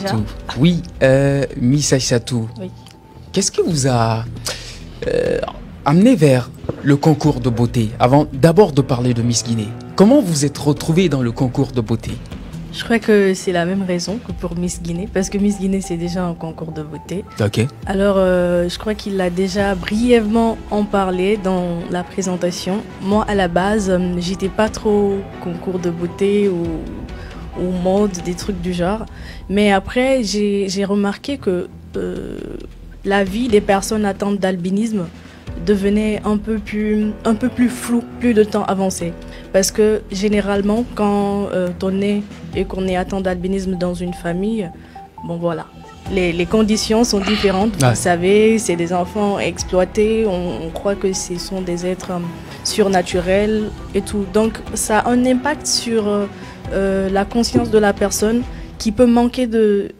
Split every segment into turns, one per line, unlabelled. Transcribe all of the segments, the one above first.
Aïssatou. Oui, Miss Aïssatou.
Oui.
Qu'est-ce qui vous a amené vers le concours de beauté, avant d'abord de parler de Miss Guinée? Comment vous êtes retrouvée dans le concours de beauté?
Je crois que c'est la même raison que pour Miss Guinée, parce que Miss Guinée, c'est déjà un concours de beauté.
Ok.
Alors, je crois qu'il a déjà brièvement en parlé dans la présentation. Moi, à la base, j'étais pas trop concours de beauté ou mode, des trucs du genre. Mais après, j'ai remarqué que la vie des personnes atteintes d'albinisme devenait un peu plus floue, plus de temps avancé. Parce que généralement, quand on est et qu'on est atteint d'albinisme dans une famille, bon voilà, les conditions sont différentes.
Ouais.
Vous savez, c'est des enfants exploités, on croit que ce sont des êtres surnaturels et tout. Donc ça a un impact sur la conscience de la personne, qui peut manquer de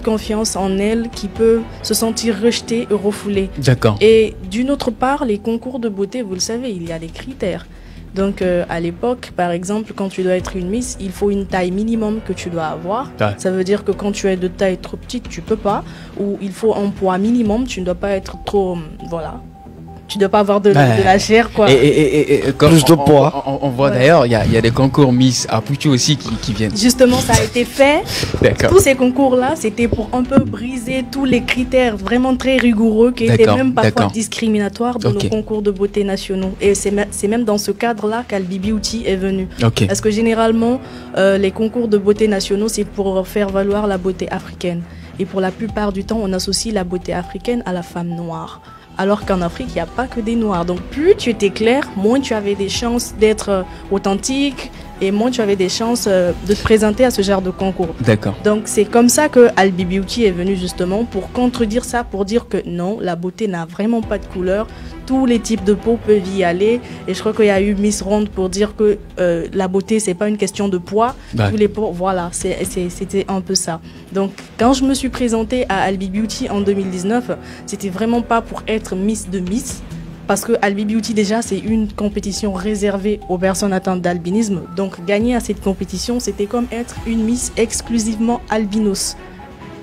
confiance en elle, qui peut se sentir rejetée et refoulée.
D'accord.
Et d'une autre part, les concours de beauté, vous le savez, il y a des critères. Donc à l'époque, par exemple, quand tu dois être une Miss, il faut une taille minimum que tu dois avoir.
Ouais.
Ça veut dire que quand tu es de taille trop petite, tu peux pas. Ou il faut un poids minimum, tu ne dois pas être trop... voilà. Tu ne dois pas avoir de la chair, quoi.
Et comme
Plus de poids.
On voit
Ouais.
d'ailleurs, il y a des concours Miss à Poutou aussi qui viennent.
Justement, ça a été fait.
D'accord.
Tous ces concours-là, c'était pour un peu briser tous les critères vraiment très rigoureux qui étaient
D'accord,
même parfois
d'accord.
discriminatoires dans
Ok.
nos concours de beauté nationaux. Et c'est même dans ce cadre-là qu'Albi Beauty est venu.
Ok.
Parce que généralement, les concours de beauté nationaux, c'est pour faire valoir la beauté africaine. Et pour la plupart du temps, on associe la beauté africaine à la femme noire. Alors qu'en Afrique, il n'y a pas que des noirs. Donc plus tu étais clair, moins tu avais des chances d'être authentique et moins tu avais des chances de te présenter à ce genre de concours.
D'accord.
Donc c'est comme ça que Albi Beauty est venu justement pour contredire ça, pour dire que non, la beauté n'a vraiment pas de couleur. Tous les types de peau peuvent y aller. Et je crois qu'il y a eu Miss Ronde pour dire que la beauté, c'est pas une question de poids.
Ouais.
Tous les peaux, voilà, c'était un peu ça. Donc quand je me suis présentée à Albi Beauty en 2019, c'était vraiment pas pour être Miss de Miss. Parce que Albi Beauty, déjà, c'est une compétition réservée aux personnes atteintes d'albinisme. Donc, gagner à cette compétition, c'était comme être une Miss exclusivement albinos.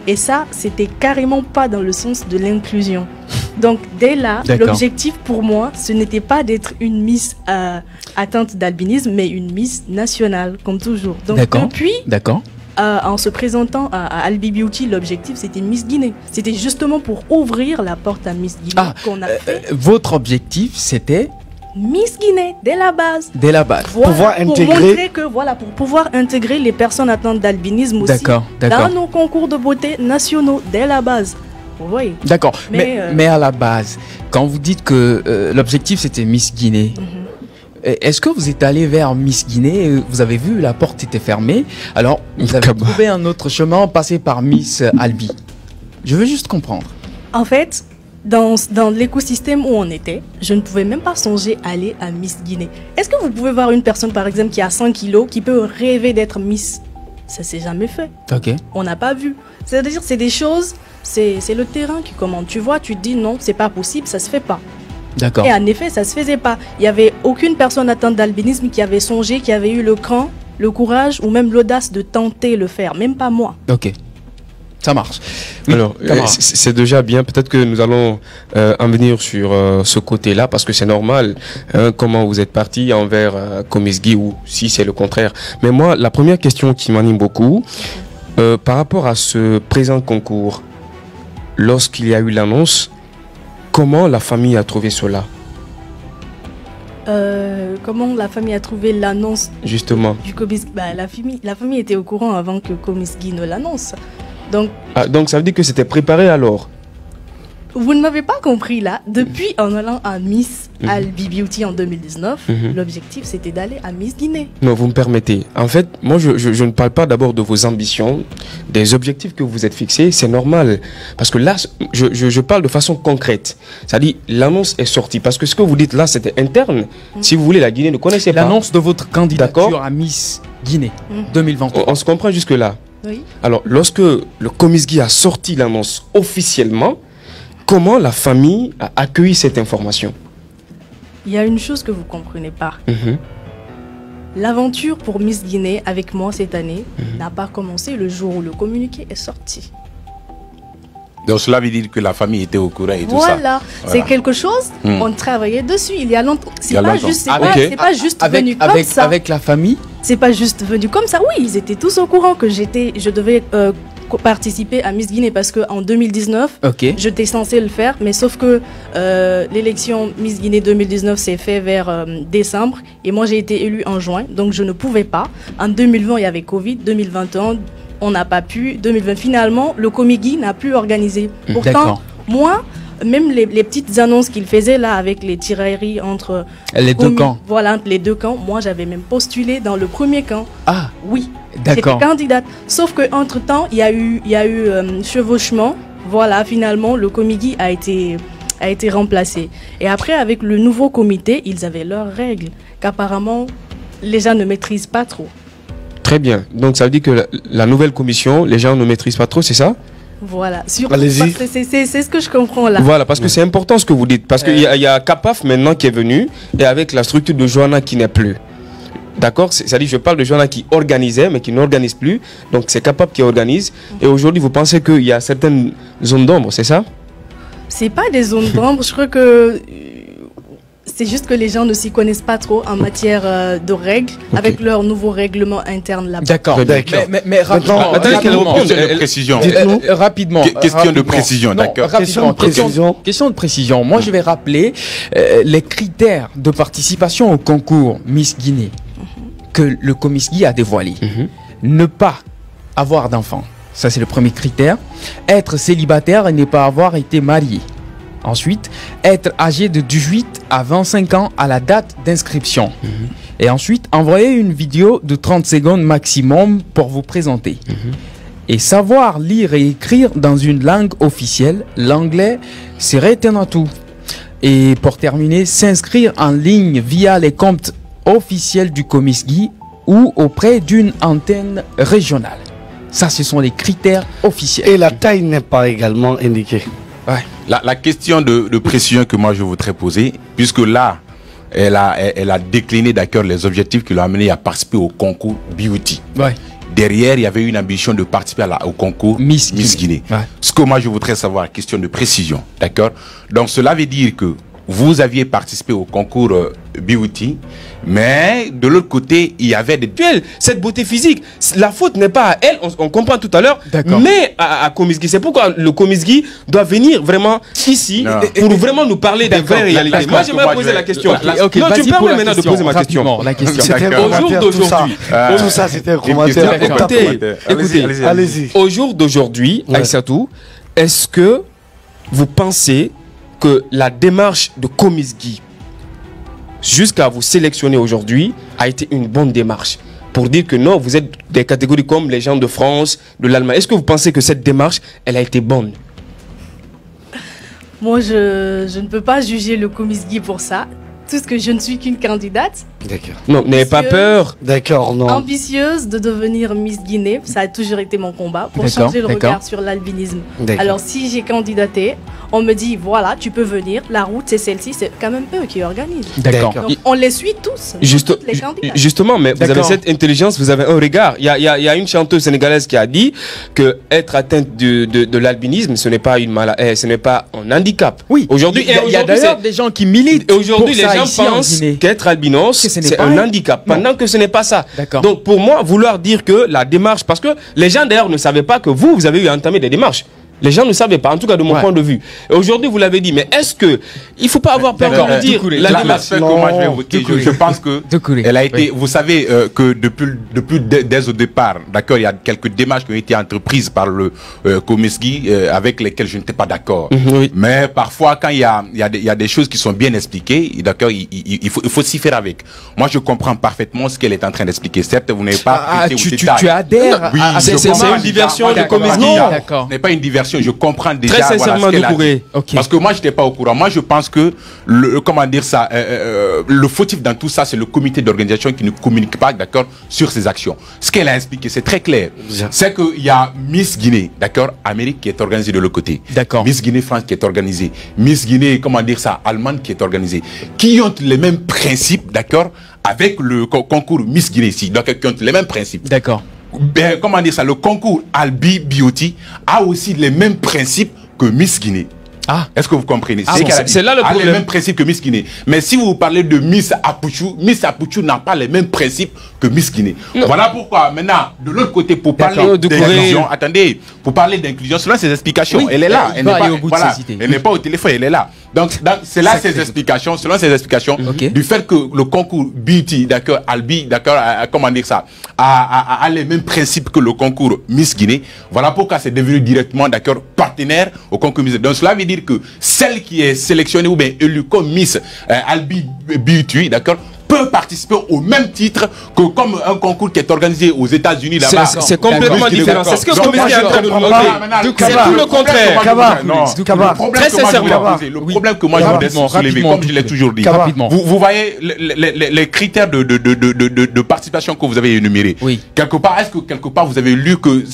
Et ça, c'était carrément pas dans le sens de l'inclusion. Donc, dès là,
D'accord.
l'objectif pour moi, ce n'était pas d'être une Miss atteinte d'albinisme, mais une Miss nationale, comme toujours. Donc,
D'accord.
depuis,
D'accord.
en se présentant à Albi Beauty, l'objectif, c'était Miss Guinée. C'était justement pour ouvrir la porte à Miss Guinée qu'on a fait.
Votre objectif, c'était
Miss Guinée, dès la base.
dès la base.
Voilà,
Pouvoir
pour
intégrer-
montrer que, voilà, pour pouvoir intégrer les personnes atteintes d'albinisme aussi
D'accord, d'accord.
dans nos concours de beauté nationaux, dès la base. Vous voyez.
D'accord.
Mais,
Mais à la base, quand vous dites que l'objectif c'était Miss Guinée, est-ce que vous êtes allé vers Miss Guinée, vous avez vu la porte était fermée, alors vous avez
Cabas.
trouvé un autre chemin, passé par Miss Albi. Je veux juste comprendre.
En fait, dans l'écosystème où on était, je ne pouvais même pas songer à aller à Miss Guinée. Est-ce que vous pouvez voir une personne, par exemple, qui a 100 kilos, qui peut rêver d'être Miss? Ça s'est jamais fait.
Ok.
On n'a pas vu. C'est-à-dire, c'est des choses, c'est le terrain qui commande. Tu vois, tu te dis non, c'est pas possible, ça se fait pas.
D'accord.
Et en effet, ça se faisait pas. Il y avait aucune personne atteinte d'albinisme qui avait songé, qui avait eu le cran, le courage ou même l'audace de tenter le faire. Même pas moi.
Ok. Ça marche. Oui,
Alors,
camarade.
c'est déjà bien. Peut-être que nous allons en venir sur ce côté-là, parce que c'est normal, hein, comment vous êtes parti envers Comisgui, ou si c'est le contraire. Mais moi, la première question qui m'anime beaucoup, par rapport à ce présent concours, lorsqu'il y a eu l'annonce, comment la famille a trouvé cela,
Comment la famille a trouvé l'annonce
justement?
du Comisgui? La famille était au courant avant que Comisgui ne l'annonce. Donc,
Ah, donc ça veut dire que c'était préparé alors?
vous ne m'avez pas compris là. Depuis, en allant à Miss Albi Beauty en 2019, l'objectif c'était d'aller à Miss Guinée.
Non, vous me permettez. En fait, moi, je ne parle pas d'abord de vos ambitions, des objectifs que vous êtes fixés. C'est normal. Parce que là, je parle de façon concrète. C'est-à-dire, l'annonce est sortie. Parce que ce que vous dites là, c'était interne. Si vous voulez, la Guinée ne connaissait pas.
L'annonce de votre candidature
D'accord.
à Miss Guinée 2023.
On se comprend jusque-là.
Oui.
Alors, lorsque le Comisgui a sorti l'annonce officiellement, comment la famille a accueilli cette information?
Il y a une chose que vous comprenez pas.
Mhm.
L'aventure pour Miss Guinée avec moi cette année n'a pas commencé le jour où le communiqué est sorti.
Donc cela veut dire que la famille était au courant et tout ça.
Voilà, c'est quelque chose, on travaillait dessus il y a longtemps. C'est pas juste, c'est pas juste venu comme ça.
Avec la famille?
C'est pas juste venu comme ça. Oui, ils étaient tous au courant que je devais participer à Miss Guinée parce qu'en 2019, j'étais censée le faire, mais sauf que l'élection Miss Guinée 2019 s'est fait vers décembre et moi j'ai été élue en juin, donc je ne pouvais pas. En 2020, il y avait Covid, 2021, on n'a pas pu. 2020, finalement, le Comigui n'a plus organisé. Pourtant, moi, même les petites annonces qu'il faisait là avec les tirailleries entre
les deux camps.
Voilà, les deux camps. Moi, j'avais même postulé dans le premier camp.
Ah,
oui.
d'accord.
J'étais candidate. Sauf que entre temps, il y a eu chevauchement. Voilà, finalement, le Comigui a été remplacé. Et après, avec le nouveau comité, ils avaient leurs règles qu'apparemment les gens ne maîtrisent pas trop.
Très bien. Donc ça veut dire que la nouvelle commission, les gens ne maîtrisent pas trop, c'est ça?
Voilà. C'est ce que je comprends là.
Voilà, parce que c'est important ce que vous dites. Parce qu'il y a CAPAF maintenant qui est venu et avec la structure de Joanna qui n'est plus. D'accord? C'est-à-dire, je parle de Joanna qui organisait, mais qui n'organise plus. Donc c'est CAPAF qui organise. Et aujourd'hui, vous pensez qu'il y a certaines zones d'ombre, c'est ça?
C'est pas des zones d'ombre. Je crois que c'est juste que les gens ne s'y connaissent pas trop en matière de règles, avec leur nouveau règlement interne là-bas.
D'accord. Mais rapidement. Rapidement.
Question de précision, d'accord.
Question de précision. Moi, je vais rappeler les critères de participation au concours Miss Guinée que le Comisgui a dévoilé. Ne pas avoir d'enfant. Ça, c'est le premier critère. Être célibataire et ne pas avoir été marié. Ensuite, être âgé de 18 à 25 ans à la date d'inscription. Et ensuite, envoyer une vidéo de 30 secondes maximum pour vous présenter. Et savoir lire et écrire dans une langue officielle, l'anglais serait un atout. Et pour terminer, s'inscrire en ligne via les comptes officiels du Comisgui ou auprès d'une antenne régionale. Ça, ce sont les critères officiels.
Et la taille n'est pas également indiquée.
Ouais. La question de précision que moi je voudrais poser, puisque là, elle a décliné d'accord les objectifs qui l'ont amené à participer au concours Beauty.
Ouais.
Derrière, il y avait une ambition de participer au concours Miss Guinée. Ouais. Ce que moi je voudrais savoir, question de précision, d'accord? Donc cela veut dire que vous aviez participé au concours Beauty, mais de l'autre côté, il y avait des duels. Cette beauté physique, la faute n'est pas à elle, on comprend tout à l'heure, mais à Comisgui. C'est pourquoi le Comisgui doit venir vraiment ici pour vraiment nous parler des vraies réalités. Moi, j'aimerais poser la question. Non, tu me permets maintenant de poser ma question.
Au jour d'aujourd'hui, tout ça, c'était un commentaire.
Écoutez, allez-y. Au jour d'aujourd'hui, Aïssatou, est-ce que vous pensez que la démarche de Comisgui jusqu'à vous sélectionner aujourd'hui a été une bonne démarche pour dire que non, vous êtes des catégories comme les gens de France, de l'Allemagne. Est-ce que vous pensez que cette démarche, elle a été bonne?
Moi, je ne peux pas juger le Comisgui pour ça. Tout ce que je ne suis qu'une candidate.
D'accord. Non, n'ayez pas peur.
D'accord, non.
Ambitieuse de devenir Miss Guinée. Ça a toujours été mon combat pour changer le regard sur l'albinisme. Alors, si j'ai candidaté, on me dit, voilà, tu peux venir. La route, c'est celle-ci. C'est quand même eux qui organisent.
D'accord.
On les suit tous. Toutes les candidats.
Justement, mais vous avez cette intelligence, vous avez un regard. Il y a une chanteuse sénégalaise qui a dit que être atteinte de l'albinisme, ce n'est pas une maladie, ce n'est pas un handicap.
Oui. Aujourd'hui, il y a d'ailleurs des gens qui militent.
Aujourd'hui, les gens pensent qu'être albinos, c'est un handicap, pendant que ce n'est pas ça. Donc pour moi, vouloir dire que la démarche, parce que les gens d'ailleurs ne savaient pas que vous avez eu à entamer des démarches. Les gens ne savaient pas, en tout cas de mon point de vue. Et aujourd'hui, vous l'avez dit, mais est-ce que il faut pas avoir peur de dire
la démarche que moi je vais voter, je pense que elle a été, vous savez que dès au départ, d'accord, il y a quelques démarches qui ont été entreprises par le Comisgui avec lesquelles je n'étais pas d'accord. Mais parfois, quand il y a des choses qui sont bien expliquées, d'accord, il faut s'y faire avec. Moi, je comprends parfaitement ce qu'elle est en train d'expliquer. Certes, vous n'avez pas
tu adhères
à c'est une diversion de Comisgui.
Ce n'est pas une diversion. version, je comprends déjà.
Très sincèrement,
Parce que moi, je n'étais pas au courant. Moi, je pense que le fautif dans tout ça, c'est le comité d'organisation qui ne communique pas, d'accord, sur ses actions. Ce qu'elle a expliqué, c'est très clair. C'est qu'il y a Miss Guinée, d'accord, Amérique qui est organisée de l'autre côté.
D'accord.
Miss Guinée France qui est organisée. Miss Guinée, allemande qui est organisée. Qui ont les mêmes principes, d'accord, avec le concours Miss Guinée ici. Donc, qui ont les mêmes principes.
D'accord.
Le concours Albi Beauty a aussi les mêmes principes que Miss Guinée.
Ah.
Est-ce que vous comprenez?
C'est là le problème.
Les mêmes principes que Miss Guinée. Mais si vous parlez de Miss Apuchou n'a pas les mêmes principes que Miss Guinée. Non. Voilà pourquoi, maintenant, de l'autre côté, pour parler d'inclusion, attendez, pour parler d'inclusion, selon ses explications, oui, elle est là. Elle n'est pas au téléphone, elle est là. Donc c'est là ses explications, selon ses explications, du fait que le concours Beauty, d'accord, Albi, d'accord, a les mêmes principes que le concours Miss Guinée. Voilà pourquoi c'est devenu directement, d'accord, partenaire au concours Miss. Donc cela veut dire que celle qui est sélectionnée ou bien élue comme Miss Albi Beauty, d'accord, peut participer au même titre que comme un concours qui est organisé aux États-Unis là-bas.
C'est complètement différent. C'est ce que Comisgi est en train de nous montrer. C'est tout le contraire.
Le problème que moi je voudrais soulever, comme je l'ai toujours dit, vous voyez les critères de participation que vous avez énumérés. Quelque part, est-ce que quelque part vous avez lu que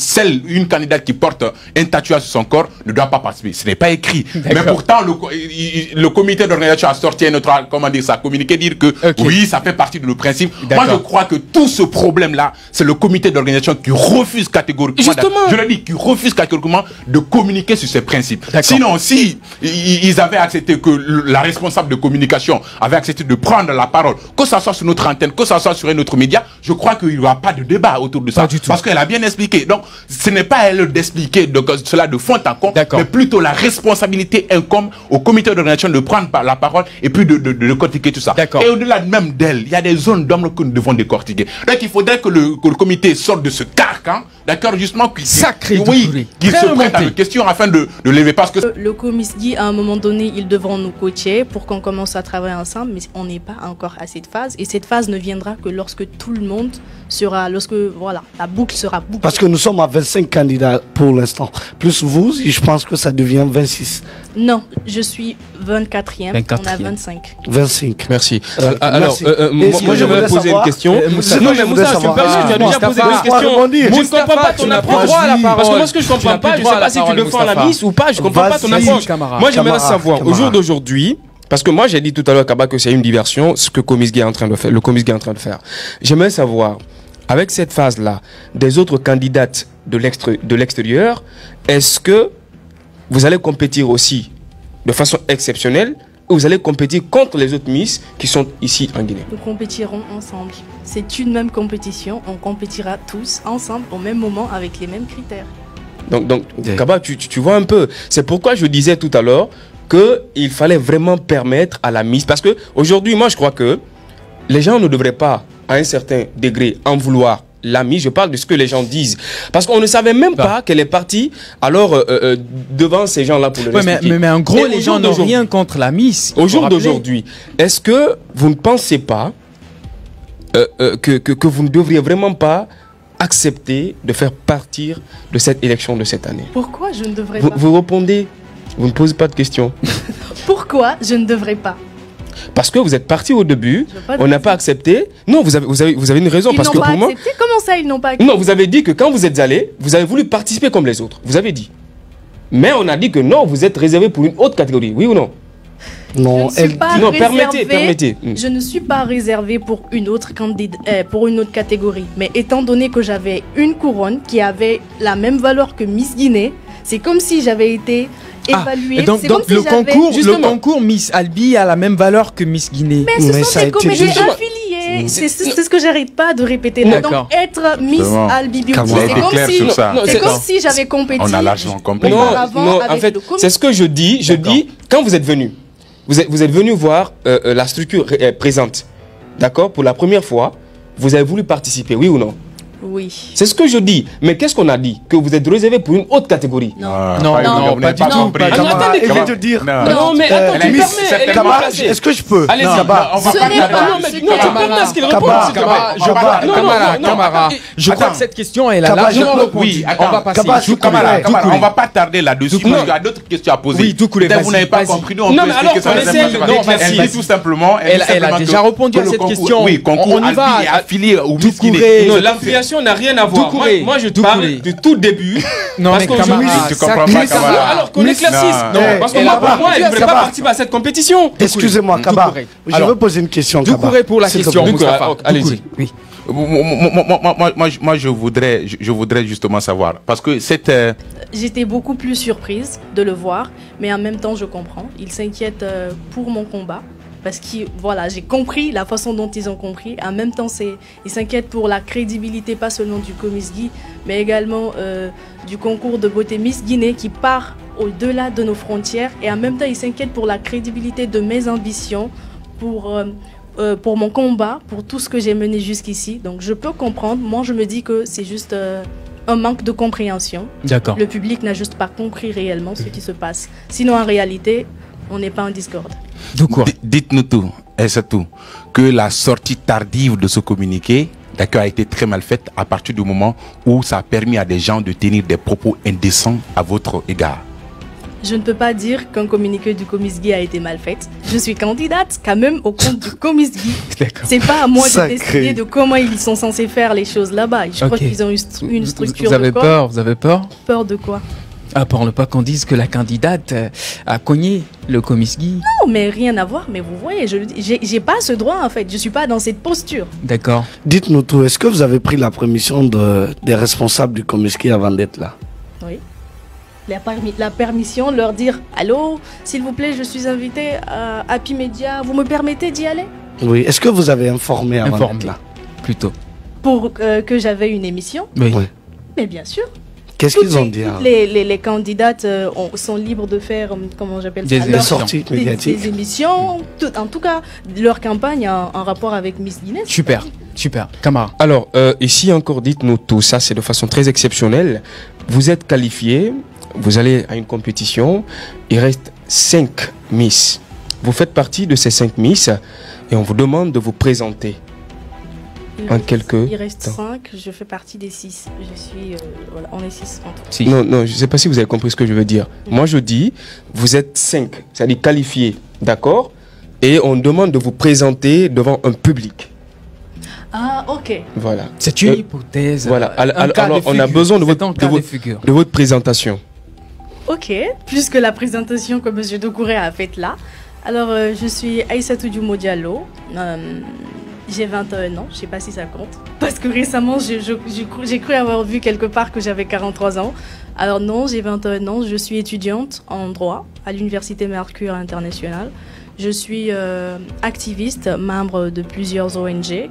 une candidate qui porte un tatouage sur son corps ne doit pas participer? Ce n'est pas écrit. Mais pourtant, le comité d'organisation a sorti notre, communiqué dire que oui, ça fait partie de nos principes. Moi, je crois que tout ce problème-là, c'est le comité d'organisation qui refuse catégoriquement, je le dis, qui refuse catégoriquement de communiquer sur ces principes. Sinon, si ils avaient accepté que la responsable de communication avait accepté de prendre la parole, que ça soit sur notre antenne, que ça soit sur un autre média, je crois qu'il n'y aura pas de débat autour de ça. Parce qu'elle a bien expliqué. Donc, ce n'est pas à elle d'expliquer cela de fond en comble, mais plutôt la responsabilité incombe au comité d'organisation de prendre la parole et puis de cortiquer tout ça. Et au-delà même d'elle, il y a des zones d'ombre que nous devons décortiquer. Donc il faudrait que le comité sorte de ce carcan, d'accord, justement, qu'il se prête à nos questions afin de lever. Parce que
le Comisgi, à un moment donné, ils devront nous coacher pour qu'on commence à travailler ensemble, mais on n'est pas encore à cette phase. Et cette phase ne viendra que lorsque tout le monde sera, la boucle sera bouclée.
Parce que nous sommes à 25 candidats pour l'instant. Plus vous, je pense que ça devient 26.
Non, je suis 24e, on a 25.
25.
Merci. Alors, moi je vais poser une question.
Non, mais Moussa, tu as déjà posé une question.
Je ne comprends pas ton approche. Parce que moi, ce que je ne comprends pas, je ne sais pas si tu défends la Miss ou pas, je ne comprends pas ton approche. Moi, j'aimerais savoir, au jour d'aujourd'hui, parce que moi, j'ai dit tout à l'heure, Kaba, que c'est une diversion, ce que Comisgi est en train de faire, le Comisgi est en train de faire. J'aimerais savoir, avec cette phase-là, des autres candidates de l'extérieur, est-ce que vous allez compétir aussi de façon exceptionnelle ou vous allez compétir contre les autres Miss qui sont ici en Guinée?
Nous compétirons ensemble. C'est une même compétition, on compétira tous ensemble au même moment avec les mêmes critères.
Donc Kaba, tu vois un peu. C'est pourquoi je disais tout à l'heure qu'il fallait vraiment permettre à la Miss. Parce qu'aujourd'hui, moi je crois que les gens ne devraient pas, à un certain degré, en vouloir la Miss. Je parle de ce que les gens disent. Parce qu'on ne savait même pas qu'elle est partie alors devant ces gens-là pour le expliquer.
Mais en gros, les gens n'ont rien contre la Miss.
Au jour d'aujourd'hui, est-ce que vous ne pensez pas que vous ne devriez vraiment pas accepter de faire partir de cette élection de cette année?
Pourquoi je ne devrais pas?
Vous répondez, vous ne posez pas de questions.
Pourquoi je ne devrais pas?
Parce que vous êtes parti au début, on n'a pas accepté. Non, vous avez une raison. Parce que pour moi,
comment ça, ils n'ont pas accepté?
Non, vous avez dit que quand vous êtes allé, vous avez voulu participer comme les autres. Vous avez dit. Mais on a dit que non, vous êtes réservé pour une autre catégorie. Oui ou non?
Non,
permettez.
Je ne suis pas réservée pour une autre catégorie. Mais étant donné que j'avais une couronne qui avait la même valeur que Miss Guinée, c'est comme si j'avais été évaluée.
Donc le concours Miss Albi a la même valeur que Miss Guinée.
Mais ce sont des comédiens affiliés. C'est ce que j'arrête pas de répéter. Donc être Miss Albi Beauty, c'est comme si j'avais compéti.
On a largement compris.
Non, en fait, c'est ce que je dis. Je dis, quand vous êtes venu, vous êtes venu voir la structure présente. D'accord? Pour la première fois, vous avez voulu participer, oui ou non?
Oui.
C'est ce que je dis. Mais qu'est-ce qu'on a dit? Que vous êtes réservé pour une autre catégorie.
Non.
Non, pas du tout.
Attendez,
je vais te dire.
Non, mais attends, tu permets.
Kaba, est-ce que je peux?
Allez-y.
On va pas
Camara, ce qu'il répond.
Camara, je crois que cette question, elle a largement répondu.
Oui,
on va passer.
On va pas tarder là-dessus parce qu'il y a d'autres questions à poser.
Oui, Doucouré,
vous n'avez pas compris. Nous, on peut expliquer ça. Elle dit tout simplement.
Elle a déjà répondu à cette question.
Oui, concours affilié au Miss Guinée.
Non, l'affiliation n'a rien à voir. Moi, je parle du tout début.
Non, mais Camara,
tu comprends pas, Camara.
Alors qu'on éclaircisse. Non, parce que moi, elle ne voulait pas participer à cette compétition.
Excusez-moi, Kaba. Je veux poser une question.
Doucouré pour la question.
Allez-y.
Oui.
Moi, je voudrais justement savoir parce que cette.
J'étais beaucoup plus surprise de le voir, mais en même temps, je comprends. Ils s'inquiètent pour mon combat. Parce que voilà, j'ai compris la façon dont ils ont compris. En même temps, ils s'inquiètent pour la crédibilité, pas seulement du Comiss-Guy, mais également du concours de beauté Miss Guinée qui part au-delà de nos frontières. Et en même temps, ils s'inquiètent pour la crédibilité de mes ambitions, pour mon combat, pour tout ce que j'ai mené jusqu'ici. Donc je peux comprendre. Moi, je me dis que c'est juste un manque de compréhension.
D'accord.
Le public n'a juste pas compris réellement ce qui se passe. Sinon, en réalité, on n'est pas en discorde.
Dites-nous tout, et c'est tout, que la sortie tardive de ce communiqué, d'accord, a été très mal faite à partir du moment où ça a permis à des gens de tenir des propos indécents à votre égard.
Je ne peux pas dire qu'un communiqué du Comiss-Guy a été mal fait. Je suis candidate quand même au compte du Comiss-Guy. C'est pas à moi de décider de comment ils sont censés faire les choses là-bas. Je crois qu'ils ont une structure.
Vous avez peur? Vous avez peur?
Peur de quoi?
Pour ne pas qu'on dise que la candidate a cogné le Comiss-Guy.
Non, mais rien à voir. Mais vous voyez, j'ai pas ce droit en fait. Je suis pas dans cette posture.
D'accord.
Dites-nous tout. Est-ce que vous avez pris la permission des responsables du Comiss-Guy avant d'être là?
Oui. La permission, leur dire allô, s'il vous plaît, je suis invité à Happy Media. Vous me permettez d'y aller?
Oui. Est-ce que vous avez informé avant d'être là?
Plutôt.
Pour que j'avais une émission?
Oui.
Mais bien sûr.
Qu'est-ce qu'ils ont dit?
Les candidates sont libres de faire, comment j'appelle ça,
des sorties médiatiques,
des émissions, en tout cas leur campagne en rapport avec Miss Guinée.
Super, Camara.
Alors, ici encore, dites-nous tout, ça c'est de façon très exceptionnelle. Vous êtes qualifié, vous allez à une compétition, il reste 5 Miss. Vous faites partie de ces 5 Miss et on vous demande de vous présenter.
Il reste 5, je fais partie des 6. Je suis, voilà, on est 6 en tout.
Non, je ne sais pas si vous avez compris ce que je veux dire. Moi, je dis, vous êtes 5, c'est-à-dire qualifiés, d'accord? Et on demande de vous présenter devant un public.
Ah, ok.
Voilà.
C'est une hypothèse.
Voilà. Alors, on a besoin de votre présentation.
Ok. Plus que la présentation que M. Doucouré a faite là. Alors, je suis Aïssatou Diomo Diallo. J'ai 21 ans, je ne sais pas si ça compte. Parce que récemment, j'ai cru avoir vu quelque part que j'avais 43 ans. Alors non, j'ai 21 ans, je suis étudiante en droit à l'Université Mercure International. Je suis activiste, membre de plusieurs ONG.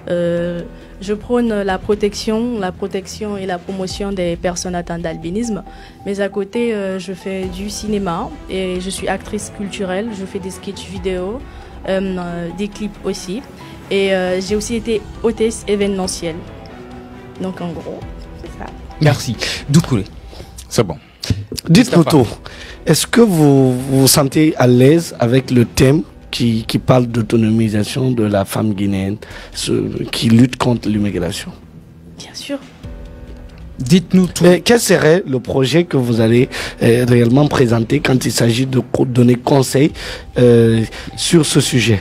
Je prône la protection et la promotion des personnes atteintes d'albinisme. Mais à côté, je fais du cinéma et je suis actrice culturelle. Je fais des sketchs vidéo, des clips aussi. Et j'ai aussi été hôtesse événementielle. Donc en gros, c'est ça.
Merci. Doucouré.
C'est bon.
Dites-nous tout. Est-ce que vous vous sentez à l'aise avec le thème qui parle d'autonomisation de la femme guinéenne, qui lutte contre l'immigration?
Bien sûr.
Dites-nous tout.
Quel serait le projet que vous allez réellement présenter quand il s'agit de donner conseil sur ce sujet?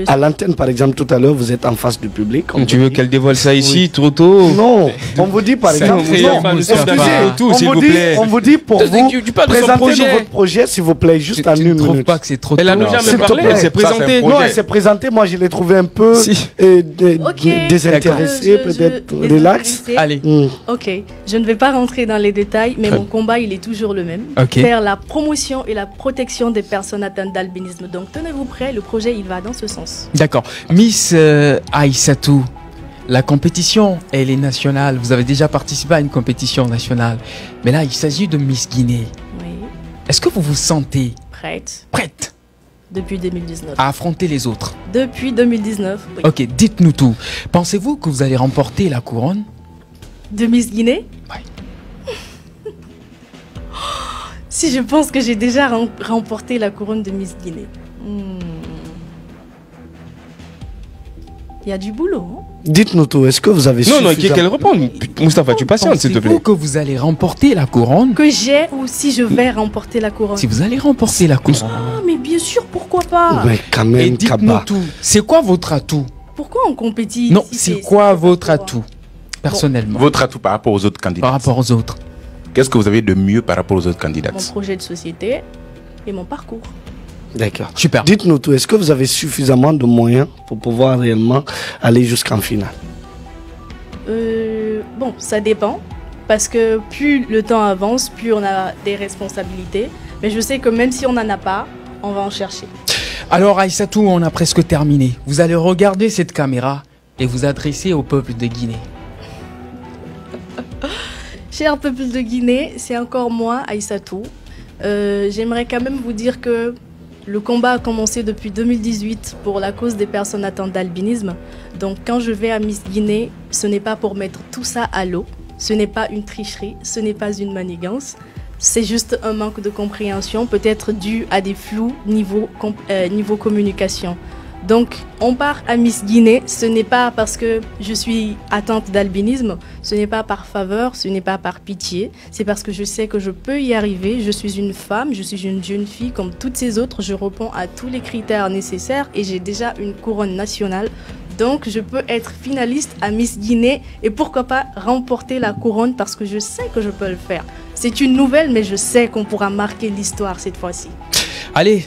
À l'antenne, par exemple, tout à l'heure, vous êtes en face du public.
Tu veux qu'elle dévoile ça ici, trop tôt?
Non, on vous dit par exemple, on vous dit pour vous présenter votre projet, s'il vous plaît, juste en une minute. Je ne trouve
pas que c'est trop tôt.
Elle a jamais parlé, elle s'est présentée.
Non, elle s'est présentée, moi je l'ai trouvée un peu désintéressée, peut-être relax.
Allez. Ok, je ne vais pas rentrer dans les détails, mais mon combat, il est toujours le même. Faire la promotion et la protection des personnes atteintes d'albinisme. Donc tenez-vous prêts, le projet, il va dans ce sens.
D'accord. Miss Aïssatou, la compétition, elle est nationale. Vous avez déjà participé à une compétition nationale. Mais là, il s'agit de Miss Guinée.
Oui.
Est-ce que vous vous sentez
prête? Depuis 2019.
À affronter les autres.
Depuis 2019, oui.
Ok, dites-nous tout. Pensez-vous que vous allez remporter la couronne
de Miss Guinée?
Oui.
Si je pense que j'ai déjà remporté la couronne de Miss Guinée. Il y a du boulot. Hein?
Dites-nous tout, est-ce que vous avez
Non, qu'elle réponde. Moustapha, tu patientes, s'il te plaît.
Pensez-vous que vous allez remporter la couronne?
Que j'ai ou si je vais remporter la couronne?
Si vous allez remporter la couronne.
Ah, mais bien sûr, pourquoi pas?
Mais quand même,
et dites-nous tout. C'est quoi votre atout?
Pourquoi on compétit?
Non, c'est quoi votre atout, personnellement?
Votre atout par rapport aux autres candidats?
Par rapport aux autres.
Qu'est-ce que vous avez de mieux par rapport aux autres candidats?
Mon projet de société et mon parcours.
D'accord.
Super.
Dites-nous tout, est-ce que vous avez suffisamment de moyens pour pouvoir réellement aller jusqu'en finale?
Bon, ça dépend. Parce que plus le temps avance, plus on a des responsabilités. Mais je sais que même si on n'en a pas, on va en chercher.
Alors Aïssatou, on a presque terminé. Vous allez regarder cette caméra et vous adresser au peuple de Guinée.
Cher peuple de Guinée, c'est encore moi, Aïssatou. J'aimerais quand même vous dire que le combat a commencé depuis 2018 pour la cause des personnes atteintes d'albinisme. Donc quand je vais à Miss Guinée, ce n'est pas pour mettre tout ça à l'eau. Ce n'est pas une tricherie, ce n'est pas une manigance. C'est juste un manque de compréhension, peut-être dû à des flous niveau communication. Donc, on part à Miss Guinée, ce n'est pas parce que je suis atteinte d'albinisme, ce n'est pas par faveur, ce n'est pas par pitié, c'est parce que je sais que je peux y arriver, je suis une femme, je suis une jeune fille comme toutes ces autres, je réponds à tous les critères nécessaires et j'ai déjà une couronne nationale. Donc, je peux être finaliste à Miss Guinée et pourquoi pas remporter la couronne parce que je sais que je peux le faire. C'est une nouvelle, mais je sais qu'on pourra marquer l'histoire cette fois-ci.
Allez.